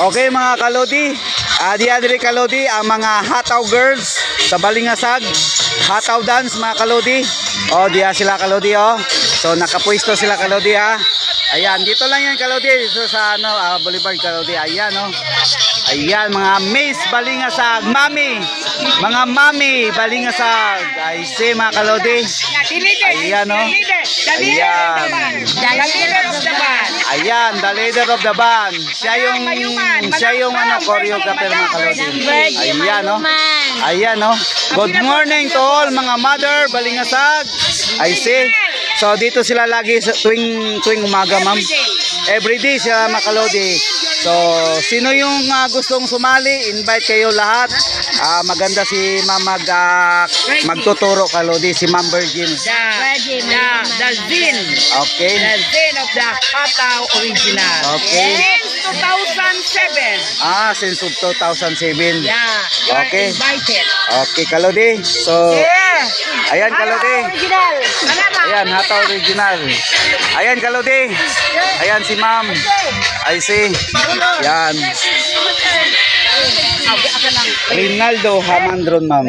Okay mga kalodi, di kalodi ang mga hataw girls sa Balingasag. Hataw dance mga kalodi. O diya sila kalodi o. So nakapwesto sila kalodi ha. Ayan, dito lang yan kalodi. So sa Boulevard kalodi. Ayan o. Ayan mga Miss Balingasag. Mami. Mga Mami Balingasag. Ay si mga kalodi. Ayan o. Ayan. Ayan, the leader of the band. Siya yung choreographer mga kalodi. Ayan o. Ayan o. Good morning to all mga mother Balingasag. I see. So dito sila lagi tuwing umaga ma'am. Everyday sila mga kalodi. So sino yung gustong sumali, invite kayo lahat. Maganda si ma'am magtuturo kalodi, si Ma'am Virgin. The Zin. Okay. The Zin of the Hataw original. Okay. Since 2007. Since 2007. Yeah. You're Okay. invited. Okay kalodi. So ayan kalodi. Original. Ayan, Hataw original. Ayan kalodi. Ayan si ma'am. I see. Yan. Rinaldo Hamandron ma'am.